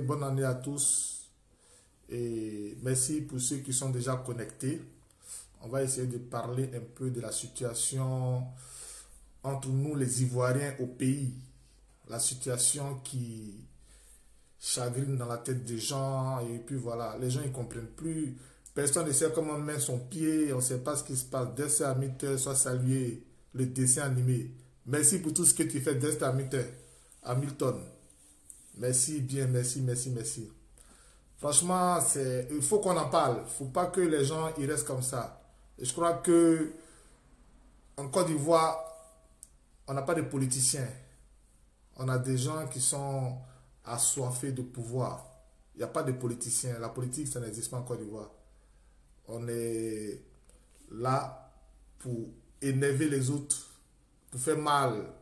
Bonne année à tous et merci pour ceux qui sont déjà connectés. On va essayer de parler un peu de la situation entre nous les Ivoiriens au pays. La situation qui chagrine dans la tête des gens et puis voilà, les gens ils comprennent plus. Personne ne sait comment mettre son pied, on ne sait pas ce qui se passe. Destin Hamilton, soit salué le dessin animé. Merci pour tout ce que tu fais, Destin Hamilton. Merci, bien, merci. Franchement, il faut qu'on en parle. Il ne faut pas que les gens ils restent comme ça. Et je crois que en Côte d'Ivoire, on n'a pas de politiciens. On a des gens qui sont assoiffés de pouvoir. Il n'y a pas de politiciens. La politique, ça n'existe pas en Côte d'Ivoire. On est là pour énerver les autres, pour faire mal.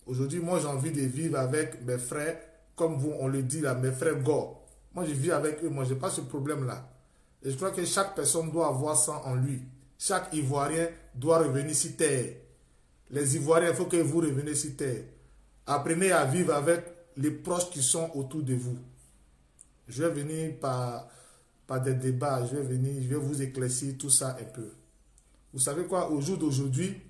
Aujourd'hui, moi, j'ai envie de vivre avec mes frères, comme vous, on le dit là, mes frères Go. Moi, je vis avec eux, moi, je n'ai pas ce problème-là. Et je crois que chaque personne doit avoir ça en lui. Chaque Ivoirien doit revenir sur terre. Les Ivoiriens, il faut que vous reveniez sur terre. Apprenez à vivre avec les proches qui sont autour de vous. Je vais venir par des débats, je vais vous éclaircir tout ça un peu. Vous savez quoi, au jour d'aujourd'hui,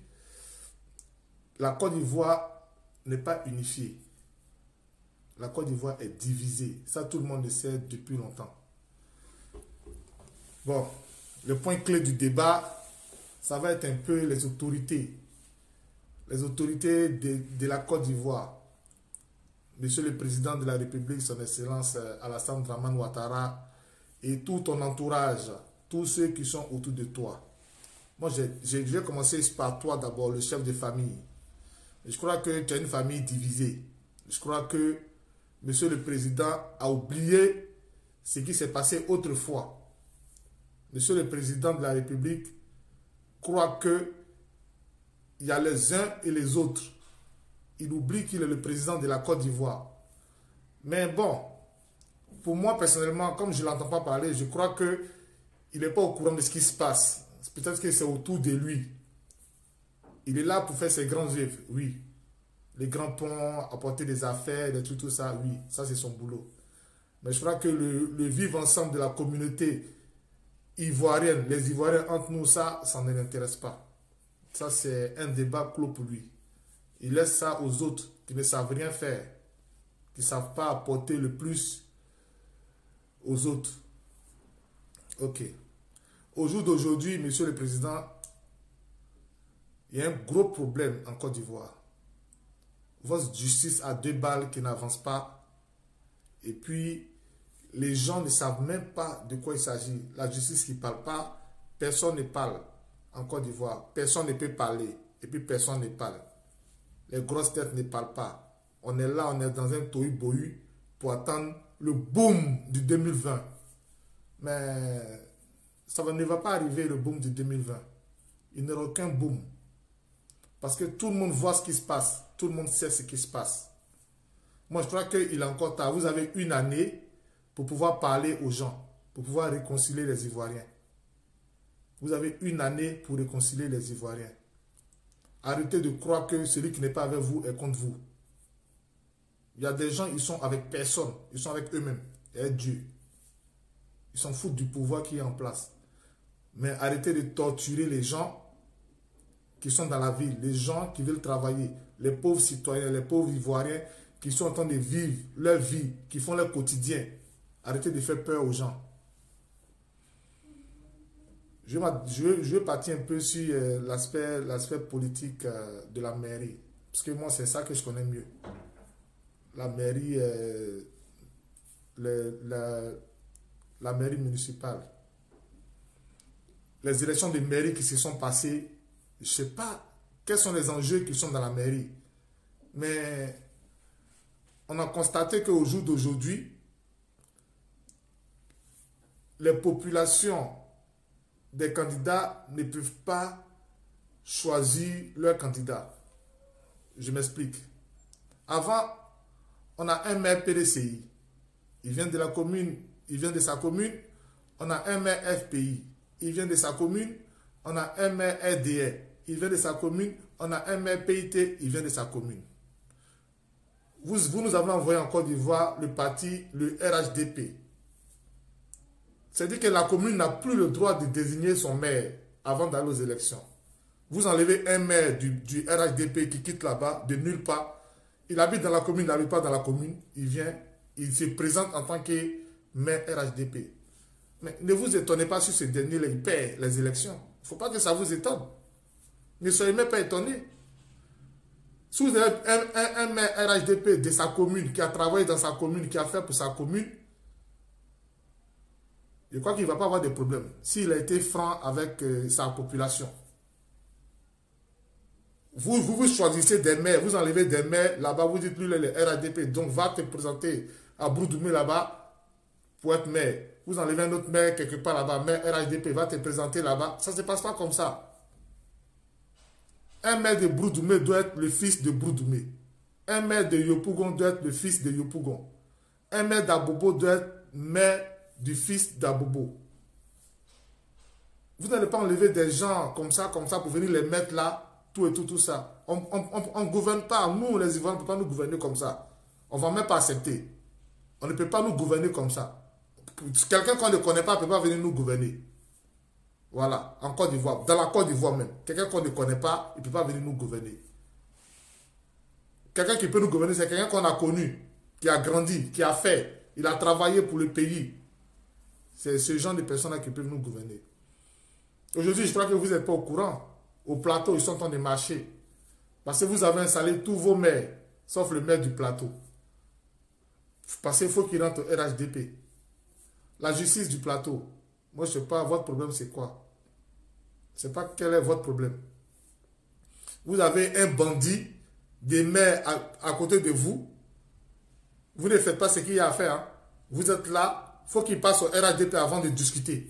la Côte d'Ivoire n'est pas unifiée. La Côte d'Ivoire est divisée. Ça, tout le monde le sait depuis longtemps. Bon, le point clé du débat, ça va être un peu les autorités. Les autorités de la Côte d'Ivoire. Monsieur le Président de la République, son Excellence Alassane Dramane Ouattara et tout ton entourage, tous ceux qui sont autour de toi. Moi, je vais commencer par toi d'abord, le chef de famille. Je crois que tu as une famille divisée. Je crois que Monsieur le Président a oublié ce qui s'est passé autrefois. Monsieur le Président de la République croit que il y a les uns et les autres. Il oublie qu'il est le président de la Côte d'Ivoire. Mais bon, pour moi personnellement, comme je ne l'entends pas parler, je crois qu'il n'est pas au courant de ce qui se passe. Peut-être que c'est autour de lui. Il est là pour faire ses grands œuvres, oui. Les grands ponts, apporter des affaires, des trucs, tout ça, oui. Ça, c'est son boulot. Mais je crois que le vivre ensemble de la communauté ivoirienne, les Ivoiriens entre nous, ça ne l'intéresse pas. Ça, c'est un débat clos pour lui. Il laisse ça aux autres qui ne savent rien faire, qui ne savent pas apporter le plus aux autres. Ok. Au jour d'aujourd'hui, Monsieur le Président, il y a un gros problème en Côte d'Ivoire. Votre justice a 2 balles qui n'avancent pas. Et puis, les gens ne savent même pas de quoi il s'agit. La justice qui ne parle pas, personne ne parle en Côte d'Ivoire. Personne ne peut parler. Et puis, personne ne parle. Les grosses têtes ne parlent pas. On est là, on est dans un tohu-bohu pour attendre le boom du 2020. Mais ça ne va pas arriver le boom du 2020. Il n'y aura aucun boom. Parce que tout le monde voit ce qui se passe. Tout le monde sait ce qui se passe. Moi, je crois qu'il est encore tard. Vous avez 1 année pour pouvoir parler aux gens, pour pouvoir réconcilier les Ivoiriens. Vous avez 1 année pour réconcilier les Ivoiriens. Arrêtez de croire que celui qui n'est pas avec vous est contre vous. Il y a des gens, ils sont avec personne. Ils sont avec eux-mêmes et avec Dieu. Ils s'en foutent du pouvoir qui est en place. Mais arrêtez de torturer les gens qui sont dans la ville, les gens qui veulent travailler, les pauvres citoyens, les pauvres Ivoiriens qui sont en train de vivre leur vie, qui font leur quotidien. Arrêtez de faire peur aux gens. Je vais partir un peu sur l'aspect politique de la mairie. Parce que moi, c'est ça que je connais mieux. La mairie, la mairie municipale. Les élections de mairie qui se sont passées, je ne sais pas quels sont les enjeux qui sont dans la mairie. Mais on a constaté qu'au jour d'aujourd'hui, les populations des candidats ne peuvent pas choisir leur candidat. Je m'explique. Avant, on a un maire PDCI. Il vient de la commune, il vient de sa commune. On a un maire FPI. Il vient de sa commune. On a un maire RDR. Il vient de sa commune. On a un maire PIT. Il vient de sa commune. vous nous avez envoyé en Côte d'Ivoire le parti, le RHDP. C'est-à-dire que la commune n'a plus le droit de désigner son maire avant d'aller aux élections. Vous enlevez un maire du RHDP qui quitte là-bas, de nulle part. Il habite dans la commune, il n'habite pas dans la commune. Il vient, il se présente en tant que maire RHDP. Mais ne vous étonnez pas sur ce dernier, il perd les élections. Il ne faut pas que ça vous étonne. Ne soyez même pas étonnés. Si vous avez un maire RHDP de sa commune, qui a travaillé dans sa commune, qui a fait pour sa commune, je crois qu'il ne va pas avoir de problème. S'il a été franc avec sa population. Vous choisissez des maires, vous enlevez des maires, là-bas, vous dites lui, le RHDP, donc va te présenter à Broudoumé là-bas pour être maire. Vous enlevez un autre maire quelque part là-bas, maire RHDP, va te présenter là-bas. Ça ne se passe pas comme ça. Un maire de Broudoumé doit être le fils de Broudoumé. Un maire de Yopougon doit être le fils de Yopougon. Un maire d'Abobo doit être maire du fils d'Abobo. Vous n'allez pas enlever des gens comme ça pour venir les mettre là. Tout et tout ça. On ne gouverne pas. Nous, les Ivoiriens, on ne peut pas nous gouverner comme ça. On ne va même pas accepter. On ne peut pas nous gouverner comme ça. Quelqu'un qu'on ne connaît pas ne peut pas venir nous gouverner. Voilà, en Côte d'Ivoire. Dans la Côte d'Ivoire même. Quelqu'un qu'on ne connaît pas, il ne peut pas venir nous gouverner. Quelqu'un qui peut nous gouverner, c'est quelqu'un qu'on a connu, qui a grandi, qui a fait. Il a travaillé pour le pays. C'est ce genre de personnes-là qui peuvent nous gouverner. Aujourd'hui, je crois que vous n'êtes pas au courant. Au plateau, ils sont en train de marcher. Parce que vous avez installé tous vos maires, sauf le maire du plateau. Parce qu'il faut qu'il rentre au RHDP. La justice du plateau. Moi, je ne sais pas, votre problème, c'est quoi? Je ne sais pas quel est votre problème. Vous avez un bandit, des maires à côté de vous. Vous ne faites pas ce qu'il y a à faire. Hein. Vous êtes là, il faut qu'il passe au RHDP avant de discuter.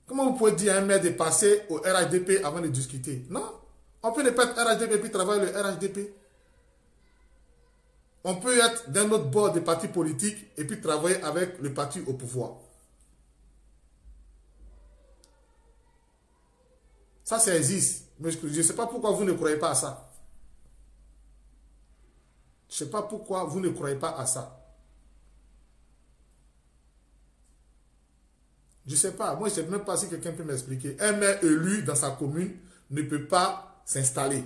Comment vous pouvez dire à un maire de passer au RHDP avant de discuter? Non. On peut ne pas être RHDP et puis travailler le RHDP. On peut être d'un autre bord des partis politiques et puis travailler avec le parti au pouvoir. Ça, ça existe. Mais je ne sais pas pourquoi vous ne croyez pas à ça. Je ne sais pas pourquoi vous ne croyez pas à ça. Je ne sais pas. Moi, je ne sais même pas si quelqu'un peut m'expliquer. Un maire élu dans sa commune ne peut pas s'installer.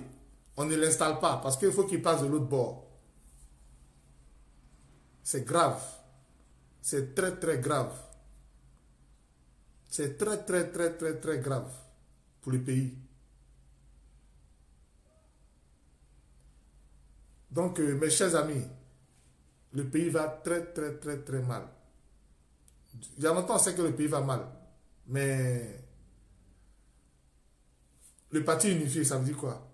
On ne l'installe pas parce qu'il faut qu'il passe de l'autre bord. C'est grave. C'est très, très grave. C'est très, très, très, très, très grave pour le pays. Donc, mes chers amis, le pays va très, très, très, très mal. Il y a longtemps, on sait que le pays va mal. Mais le parti unifié, ça veut dire quoi?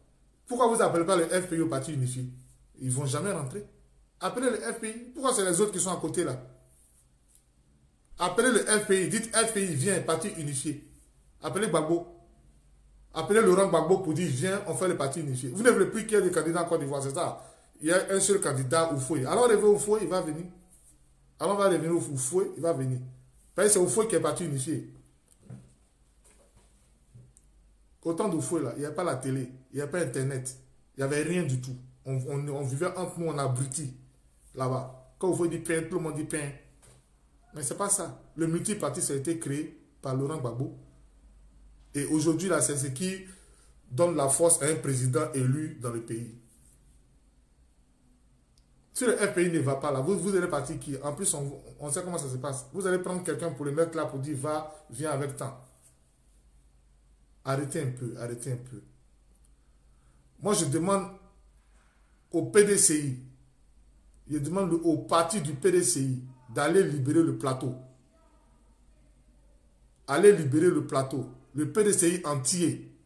Pourquoi vous n'appelez pas le FPI au parti unifié? Ils ne vont jamais rentrer. Appelez le FPI. Pourquoi c'est les autres qui sont à côté là? Appelez le FPI. Dites FPI, viens, parti unifié. Appelez Gbagbo. Appelez Laurent Gbagbo pour dire, viens, on fait le parti unifié. Vous ne voulez plus qu'il y ait des candidats en Côte d'Ivoire, c'est ça? Il y a un seul candidat au fouet. Alors, on au fouet, il va venir. Alors, on va revenir au fouet, il va venir. Parce que c'est au fouet qui est parti unifié. Autant de fouet là, il n'y a pas la télé, il n'y a pas Internet, il n'y avait rien du tout. On vivait entre nous, on abrutis là-bas. Quand vous dit pain, tout le monde dit pain. Mais ce n'est pas ça. Le multiparti, ça a été créé par Laurent Gbagbo. Et aujourd'hui, là, c'est ce qui donne la force à un président élu dans le pays. Si le FPI ne va pas là, vous allez partir qui? En plus, on sait comment ça se passe. Vous allez prendre quelqu'un pour le mettre là pour dire va, viens avec temps. Arrêtez un peu, arrêtez un peu. Moi, je demande au PDCI, je demande au parti du PDCI d'aller libérer le plateau. Allez libérer le plateau. Le PDCI entier.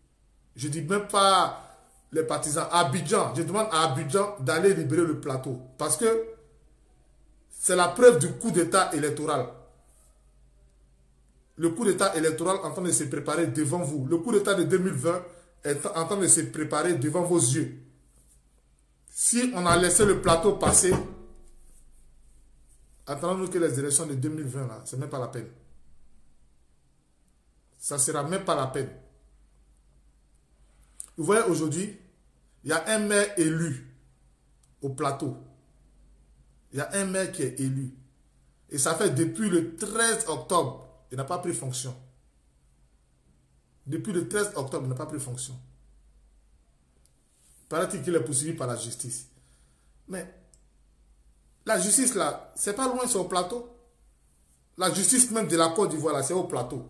Je ne dis même pas les partisans. Abidjan, je demande à Abidjan d'aller libérer le plateau. Parce que c'est la preuve du coup d'état électoral. Le coup d'état électoral est en train de se préparer devant vous. Le coup d'état de 2020 est en train de se préparer devant vos yeux. Si on a laissé le plateau passer, attendons-nous que les élections de 2020, là, ce n'est même pas la peine. Ça ne sera même pas la peine. Vous voyez, aujourd'hui, il y a un maire élu au plateau. Il y a un maire qui est élu. Et ça fait depuis le 13 octobre, il n'a pas pris fonction. Depuis le 13 octobre, il n'a pas pris fonction. Paraît-il qu'il est poursuivi par la justice. Mais la justice là, c'est pas loin, c'est au plateau. La justice même de la Côte d'Ivoire là, c'est au plateau.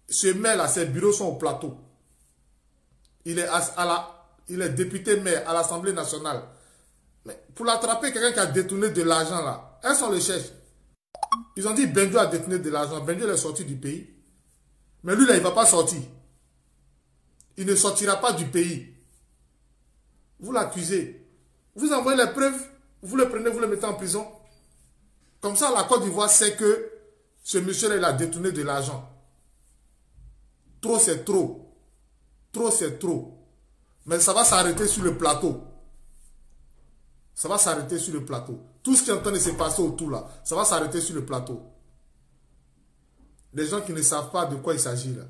Ce maire là, ses bureaux sont au plateau. Il est député maire à l'Assemblée nationale. Mais pour l'attraper, quelqu'un qui a détourné de l'argent là, elles sont les cherchent. Ils ont dit Benjo a détourné de l'argent. Benjo est sorti du pays. Mais lui là, il ne va pas sortir. Il ne sortira pas du pays. Vous l'accusez. Vous envoyez les preuves. Vous le prenez, vous le mettez en prison. Comme ça, la Côte d'Ivoire sait que ce monsieur-là, il a détourné de l'argent. Trop, c'est trop. Trop, c'est trop. Mais ça va s'arrêter sur le plateau. Ça va s'arrêter sur le plateau. Tout ce qui est en train de se passer autour là, ça va s'arrêter sur le plateau. Les gens qui ne savent pas de quoi il s'agit là.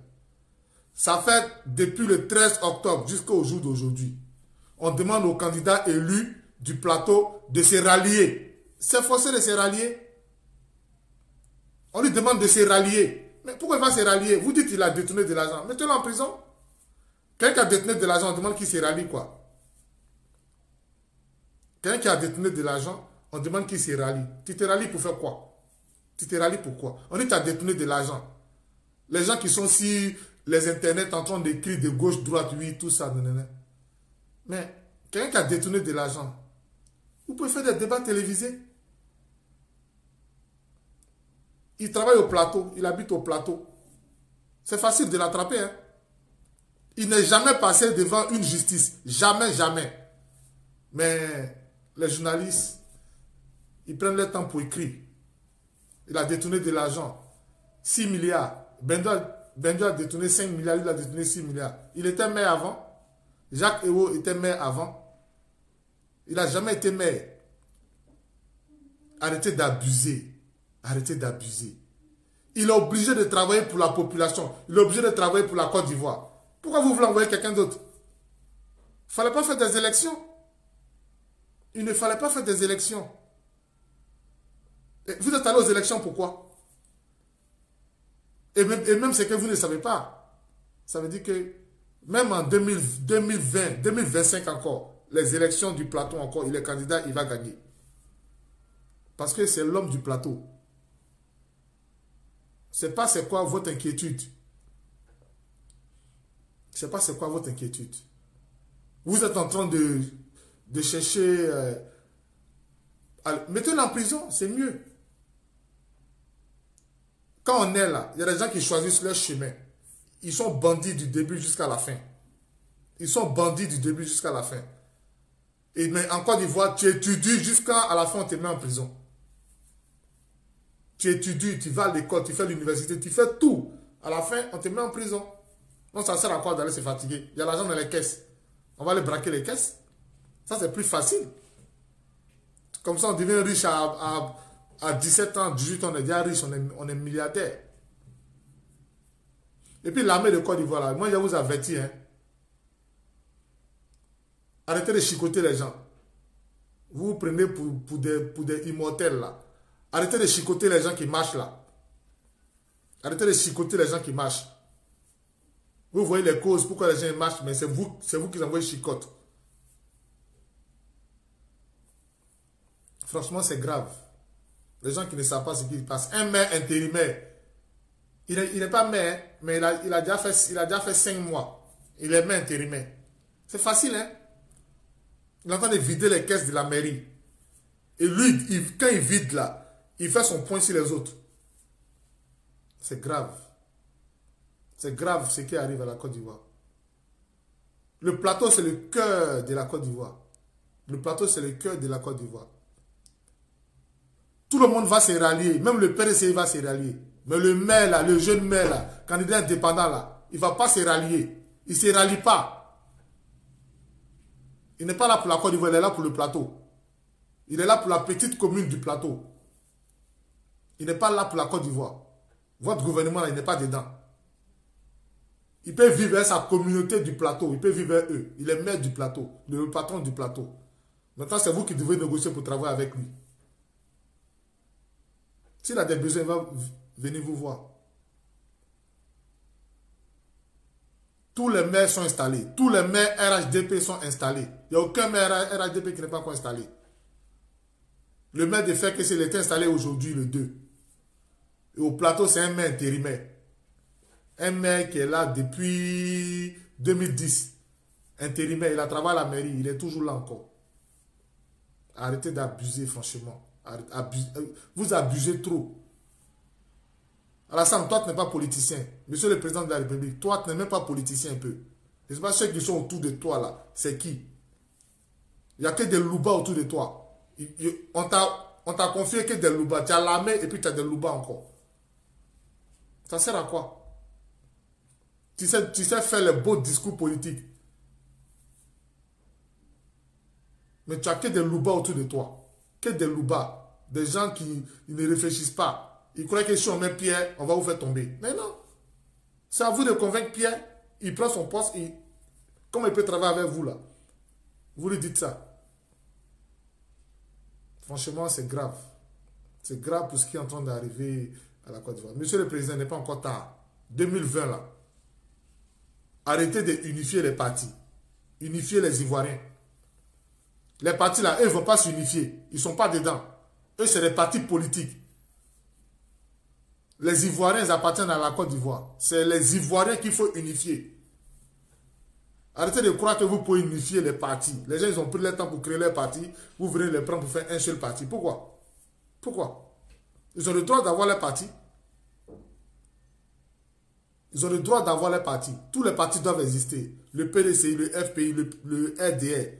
Ça fait depuis le 13 octobre jusqu'au jour d'aujourd'hui. On demande aux candidats élus du plateau de se rallier. C'est forcé de se rallier. On lui demande de se rallier. Mais pourquoi il va se rallier? Vous dites qu'il a détourné de l'argent. Mettez-le en prison. Quelqu'un qui a détourné de l'argent, on demande qu'il se rallie quoi? Quelqu'un qui a détourné de l'argent, on demande qu'il se rallie. Tu te rallies pour faire quoi? Tu te rallies pour quoi? On dit que tu as détourné de l'argent. Les gens qui sont sur les internets en train d'écrire de gauche, droite, oui, tout ça. Nanana. Mais quelqu'un qui a détourné de l'argent, vous pouvez faire des débats télévisés. Il travaille au plateau, il habite au plateau. C'est facile de l'attraper. Hein? Il n'est jamais passé devant une justice. Jamais, jamais. Mais les journalistes, ils prennent le temps pour écrire. Il a détourné de l'argent. 6 milliards. Benjo a détourné 5 milliards, il a détourné 6 milliards. Il était maire avant. Jacques Ewo était maire avant. Il n'a jamais été maire. Arrêtez d'abuser. Arrêtez d'abuser. Il est obligé de travailler pour la population. Il est obligé de travailler pour la Côte d'Ivoire. Pourquoi vous voulez envoyer quelqu'un d'autre? Il ne fallait pas faire des élections. Il ne fallait pas faire des élections. Et vous êtes allé aux élections, pourquoi? Et même ce que vous ne savez pas. Ça veut dire que même en 2020, 2025 encore, les élections du plateau encore, il est candidat, il va gagner. Parce que c'est l'homme du plateau. Je ne sais pas c'est quoi votre inquiétude. Je ne sais pas c'est quoi votre inquiétude. Vous êtes en train de chercher... mettez-le en prison, c'est mieux. Quand on est là, il y a des gens qui choisissent leur chemin. Ils sont bandits du début jusqu'à la fin. Ils sont bandits du début jusqu'à la fin. Et mais en Côte d'Ivoire, tu étudies jusqu'à la fin, on te met en prison. Tu étudies, tu vas à l'école, tu fais l'université, tu fais tout. À la fin, on te met en prison. Donc ça sert à quoi d'aller se fatiguer? Il y a l'argent dans les caisses. On va aller braquer les caisses. Ça, c'est plus facile. Comme ça, on devient riche à 17 ans, 18 ans, on est déjà riche, on est milliardaire. Et puis l'armée de Côte d'Ivoire, là, moi je vous avertis, hein. Arrêtez de chicoter les gens. Vous vous prenez pour des immortels là. Arrêtez de chicoter les gens qui marchent là. Arrêtez de chicoter les gens qui marchent. Vous voyez les causes, pourquoi les gens marchent, mais c'est vous qui envoyez chicote. Franchement, c'est grave. Les gens qui ne savent pas ce qui se passe. Un maire intérimaire, il n'est pas maire, mais il a déjà fait 5 mois. Il est maire intérimaire. C'est facile, hein? Il est en train de vider les caisses de la mairie. Et lui, quand il vide là, il fait son point sur les autres. C'est grave. C'est grave ce qui arrive à la Côte d'Ivoire. Le plateau, c'est le cœur de la Côte d'Ivoire. Le plateau, c'est le cœur de la Côte d'Ivoire. Tout le monde va se rallier. Même le PDC va se rallier. Mais le maire là, le jeune maire là, candidat indépendant là, il ne va pas se rallier. Il ne se rallie pas. Il n'est pas là pour la Côte d'Ivoire, il est là pour le plateau. Il est là pour la petite commune du plateau. Il n'est pas là pour la Côte d'Ivoire. Votre gouvernement là, il n'est pas dedans. Il peut vivre avec sa communauté du plateau. Il peut vivre avec eux. Il est maire du plateau. Le patron du plateau. Maintenant, c'est vous qui devez négocier pour travailler avec lui. S'il a des besoins, il va venir vous voir. Tous les maires sont installés. Tous les maires RHDP sont installés. Il n'y a aucun maire RHDP qui n'est pas encore installé. Le maire de Fekese, il est installé aujourd'hui, le 2. Et au plateau, c'est un maire intérimaire. Un maire qui est là depuis 2010. Intérimaire, il a travaillé à la mairie, il est toujours là encore. Arrêtez d'abuser, franchement. Vous abusez trop. Alassane, toi, tu n'es pas politicien. Monsieur le président de la République, toi, tu n'es même pas politicien un peu. Je ne sais pas ceux qui sont autour de toi, là. C'est qui? Il n'y a que des loubas autour de toi. On t'a confié que des loubas. Tu as l'armée et puis tu as des loubas encore. Ça sert à quoi? Tu sais faire les beaux discours politiques. Mais tu as que des loubas autour de toi. Que des loubas. Des gens qui ne réfléchissent pas. Ils croient que si on met Pierre, on va vous faire tomber. Mais non. C'est à vous de convaincre Pierre. Il prend son poste. Comment il peut travailler avec vous là? Vous lui dites ça. Franchement, c'est grave. C'est grave pour ce qui est en train d'arriver à la Côte d'Ivoire. Monsieur le Président, il n'est pas encore tard. 2020 là. Arrêtez de unifier les partis. Unifier les Ivoiriens. Les partis là, eux ne vont pas s'unifier. Ils ne sont pas dedans. Eux, c'est des partis politiques. Les Ivoiriens, ils appartiennent à la Côte d'Ivoire. C'est les Ivoiriens qu'il faut unifier. Arrêtez de croire que vous pouvez unifier les partis. Les gens, ils ont pris le temps pour créer les partis. Vous venez les prendre pour faire un seul parti. Pourquoi? Pourquoi? Ils ont le droit d'avoir les partis. Ils ont le droit d'avoir les partis. Tous les partis doivent exister. Le PDCI, le FPI, le RDR.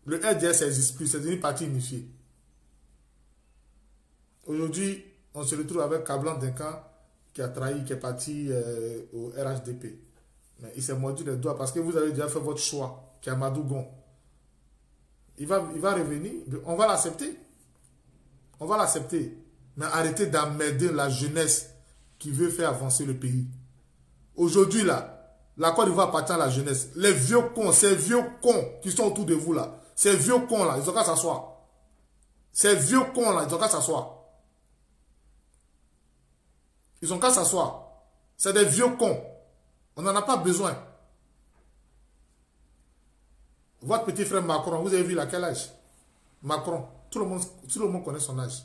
Le RDR, ça n'existe plus. C'est devenu parti unifié. Aujourd'hui, on se retrouve avec Kablan Duncan qui a trahi, qui est parti au RHDP. Mais il s'est mordu les doigts parce que vous avez déjà fait votre choix, qui est Amadou Gon. Il va revenir, on va l'accepter. On va l'accepter. Mais arrêtez d'emmerder la jeunesse qui veut faire avancer le pays. Aujourd'hui, là, la Côte d'Ivoire appartient à la jeunesse. Les vieux cons, ces vieux cons qui sont autour de vous, là, ces vieux cons, là, ils ont qu'à s'asseoir. Ces vieux cons, là, ils ont qu'à s'asseoir. Ils ont qu'à s'asseoir. C'est des vieux cons. On n'en a pas besoin. Votre petit frère Macron, vous avez vu à quel âge? Macron, tout le monde connaît son âge.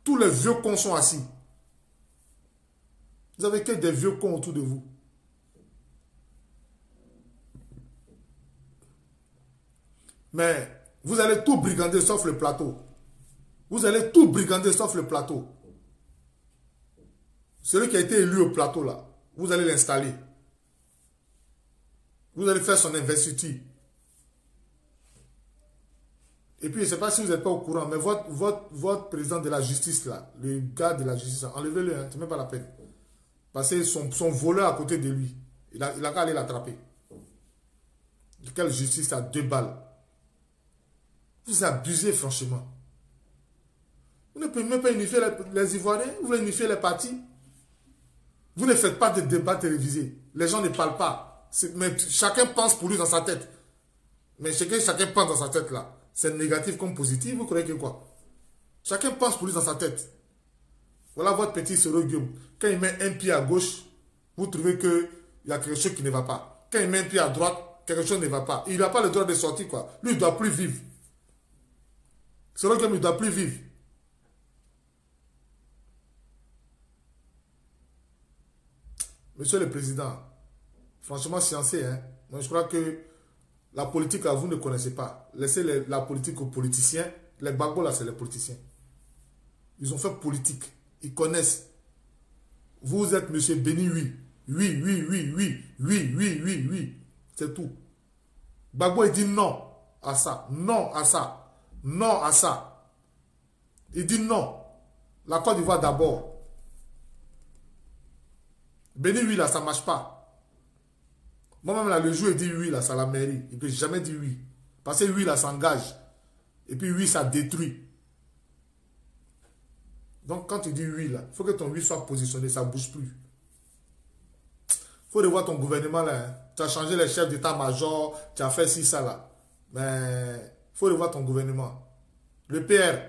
Tous les vieux cons sont assis. Vous avez que des vieux cons autour de vous. Mais vous allez tout brigander sauf le plateau. Vous allez tout brigander sauf le plateau. Celui qui a été élu au plateau là, vous allez l'installer. Vous allez faire son investiture. Et puis, je ne sais pas si vous n'êtes pas au courant, mais votre président de la justice là, le gars de la justice, enlevez-le, hein, ce n'est même pas la peine. Parce que son voleur à côté de lui, il a qu'à aller l'attraper. De quelle justice à 2 balles? Vous abusez franchement. Vous ne pouvez même pas unifier les Ivoiriens, vous voulez unifier les partis. Vous ne faites pas de débats télévisés. Les gens ne parlent pas. Mais chacun pense pour lui dans sa tête. Mais chacun pense dans sa tête là. C'est négatif comme positif, vous croyez que quoi? Chacun pense pour lui dans sa tête. Voilà votre petit Soroguium. Quand il met un pied à gauche, vous trouvez qu'il y a quelque chose qui ne va pas. Quand il met un pied à droite, quelque chose ne va pas. Il n'a pas le droit de sortir quoi. Lui, il ne doit plus vivre. Soroguium, il ne doit plus vivre. Monsieur le Président, franchement, sciencé, hein. Moi, je crois que la politique, là, vous ne connaissez pas. Laissez la politique aux politiciens. Les Gbagbo, là, c'est les politiciens. Ils ont fait politique. Ils connaissent. Vous êtes monsieur Béni, oui. Oui, oui, oui, oui. Oui, oui, oui, oui. C'est tout. Gbagbo, il dit non à ça. Non à ça. Non à ça. Il dit non. La Côte d'Ivoire d'abord. Béni, oui, là, ça ne marche pas. Moi-même, là, le jour, il dit oui, là, ça la mairie. Il ne peut jamais dire oui. Parce que oui, là, ça engage. Et puis oui, ça détruit. Donc, quand tu dis oui, là, il faut que ton oui soit positionné, ça ne bouge plus. Il faut revoir ton gouvernement, là. Hein. Tu as changé les chefs d'état-major, tu as fait ci, ça, là. Mais il faut revoir ton gouvernement. Le PR,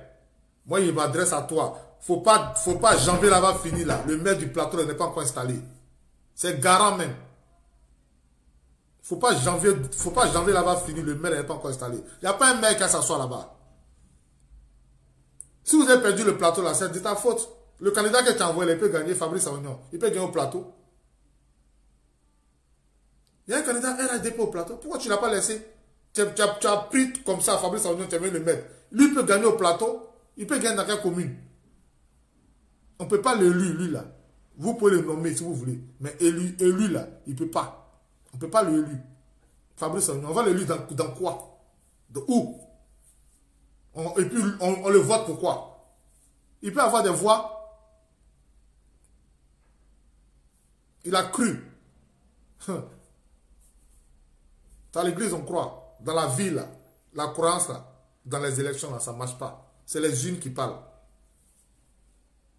moi, il m'adresse à toi. Faut pas janvier là-bas fini là. Le maire du plateau n'est pas encore installé. C'est garant même. Faut pas janvier là-bas fini. Le maire n'est pas encore installé. Il n'y a pas un maire qui s'assoit là-bas. Si vous avez perdu le plateau là, c'est de ta faute. Le candidat que tu as envoyé, il peut gagner, Fabrice Aounion. Il peut gagner au plateau. Il y a un candidat RHDP au plateau. Pourquoi tu ne l'as pas laissé? Tu as pris comme ça Fabrice Aounion, tu as mis le mettre. Lui il peut gagner au plateau. Il peut gagner dans quelle commune? On ne peut pas l'élu, lui là. Vous pouvez le nommer si vous voulez. Mais élu là, il ne peut pas. On ne peut pas l'élu. Fabrice Aounion, on va l'élu dans quoi? De où? Et puis on le vote pourquoi? Il peut avoir des voix. Il a cru. Dans l'église, on croit. Dans la vie, là, la croyance, là, dans les élections, là, ça ne marche pas. C'est les unes qui parlent.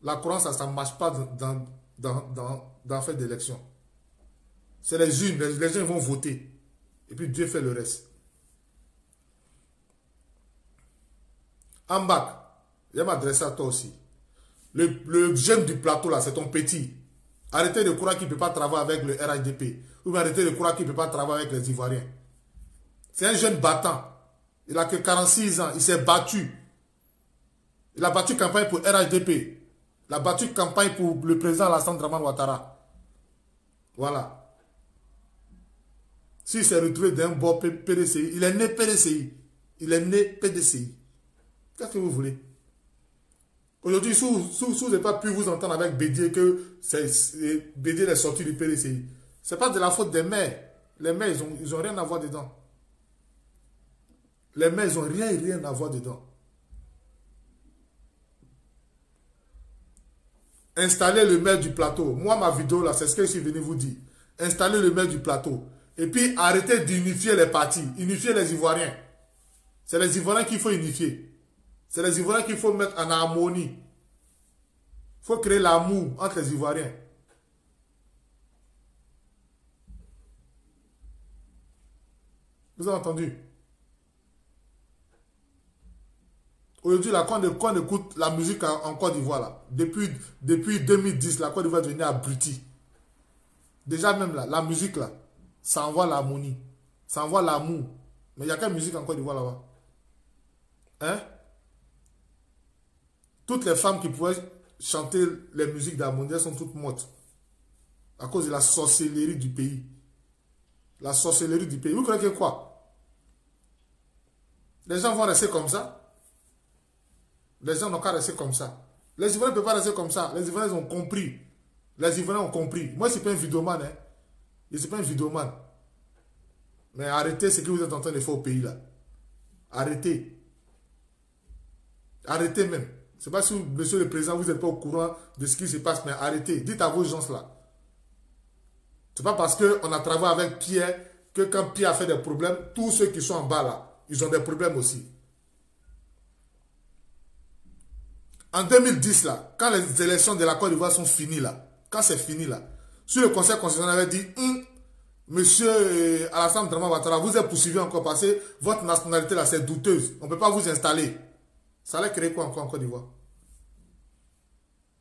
La croyance, là, ça ne marche pas dans fait d'élection. C'est les unes. Les gens vont voter. Et puis Dieu fait le reste. Ambak, je vais m'adresser à toi aussi. Le jeune du plateau, là, c'est ton petit. Arrêtez de croire qu'il ne peut pas travailler avec le RHDP. Ou arrêtez de croire qu'il ne peut pas travailler avec les Ivoiriens. C'est un jeune battant. Il n'a que 46 ans. Il s'est battu. Il a battu campagne pour RHDP. Il a battu campagne pour le président Alassane Dramane Ouattara. Voilà. S'il s'est retrouvé d'un bord PDCI, il est né PDCI. Il est né PDCI. Qu'est-ce que vous voulez? Aujourd'hui, si vous n'avez pas pu vous entendre avec Bédier que Bédier est sorti du PDCI, ce n'est pas de la faute des maires. Les maires, ils n'ont rien à voir dedans. Les maires, ils n'ont rien à voir dedans. Installez le maire du plateau. Moi, ma vidéo, là, c'est ce que je suis venu vous dire. Installez le maire du plateau. Et puis, arrêtez d'unifier les partis. Unifier les Ivoiriens. C'est les Ivoiriens qu'il faut unifier. C'est les Ivoiriens qu'il faut mettre en harmonie. Il faut créer l'amour entre les Ivoiriens. Vous avez entendu? Aujourd'hui, là, quand on écoute la musique en Côte d'Ivoire, là, depuis 2010, la Côte d'Ivoire est devenue abrutie. Déjà même là, la musique là, ça envoie l'harmonie. Ça envoie l'amour. Mais il n'y a quelle musique en Côte d'Ivoire là-bas? Hein? Toutes les femmes qui pouvaient chanter les musiques d'harmonie, elles sont toutes mortes. À cause de la sorcellerie du pays. La sorcellerie du pays. Vous croyez que quoi? Les gens vont rester comme ça? Les gens n'ont qu'à rester comme ça. Les Ivoiriens ne peuvent pas rester comme ça. Les Ivoiriens ont compris. Les Ivoiriens ont compris. Moi, je ne suis pas un vidéoman. Hein. Je ne suis pas un vidéoman. Mais arrêtez ce que vous êtes en train de faire au pays là. Arrêtez. Arrêtez même. Je ne sais pas si, monsieur le président, vous n'êtes pas au courant de ce qui se passe, mais arrêtez. Dites à vos gens là. Ce n'est pas parce qu'on a travaillé avec Pierre que quand Pierre a fait des problèmes, tous ceux qui sont en bas là, ils ont des problèmes aussi. En 2010 là, quand les élections de la Côte d'Ivoire sont finies là, quand c'est fini là, sur le Conseil constitutionnel avait dit, monsieur Alassane Dramane Ouattara, vous êtes poursuivi encore parce que votre nationalité là c'est douteuse. On ne peut pas vous installer. Ça allait créer quoi encore en Côte d'Ivoire?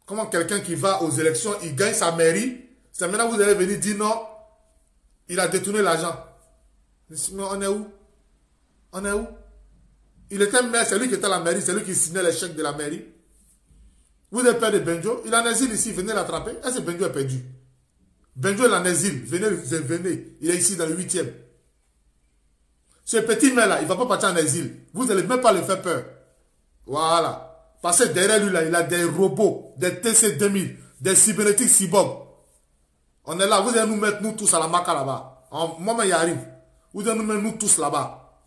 Comment quelqu'un qui va aux élections, il gagne sa mairie, c'est maintenant vous allez venir dire non, il a détourné l'argent. Mais on est où? On est où? Il était maire, c'est lui qui était à la mairie, c'est lui qui signait les chèques de la mairie. Vous êtes père de Benjo, il est en exil ici, venez l'attraper. Est-ce que Benjo est perdu? Benjo est en exil, venez, il est ici dans le 8e. Ce petit maire là, il ne va pas partir en exil. Vous n'allez même pas le faire peur. Voilà. Parce que derrière lui là, il a des robots, des TC2000, des cybernétiques cyborg. On est là, vous allez nous mettre nous tous à la maca là-bas. Moi, il arrive. Vous allez nous mettre nous tous là-bas.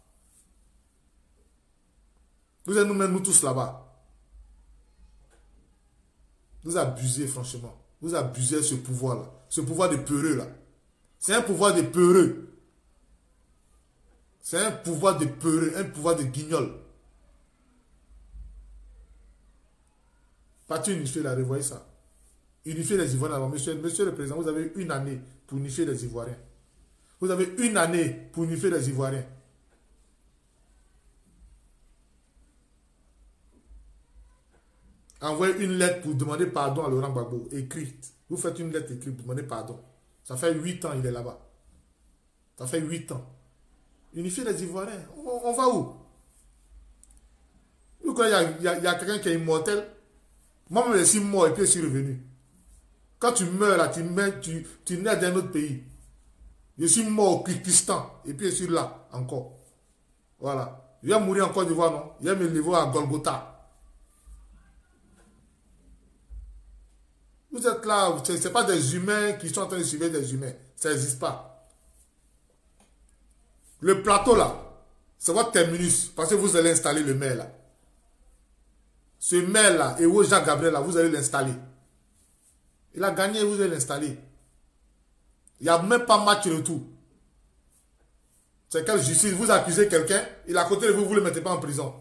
Vous allez nous mettre nous tous là-bas. Vous abusez franchement. Vous abusez de ce pouvoir-là. Ce pouvoir de peureux là. C'est un pouvoir de peureux. C'est un pouvoir de peureux. Un pouvoir de guignol. Parti unifié là, revoyez ça. Unifier les Ivoiriens. Monsieur le Président, vous avez une année pour unifier les Ivoiriens. Vous avez une année pour unifier les Ivoiriens. envoyez une lettre pour demander pardon à Laurent Gbagbo, écrite. Vous faites une lettre écrite pour demander pardon. Ça fait 8 ans il est là-bas. Ça fait 8 ans. Unifier les Ivoiriens. On va où? Quand il y a quelqu'un qui est immortel, moi-même je suis mort et puis je suis revenu. Quand tu meurs là, tu nais d'un autre pays. Je suis mort au Kyrgyzstan et puis je suis là encore. Voilà. Je vais mourir en Côte d'Ivoire, non? Je vais me lever à Golgotha. Vous êtes là, ce n'est pas des humains qui sont en train de suivre des humains. Ça n'existe pas. Le plateau là, c'est votre terminus parce que vous allez installer le maire là. Ce maire là, et vous Jacques Gabriel là, vous allez l'installer. Il a gagné, vous allez l'installer. Il n'y a même pas match retour. C'est quelle justice? Vous accusez quelqu'un, il est à côté de vous, vous ne le mettez pas en prison.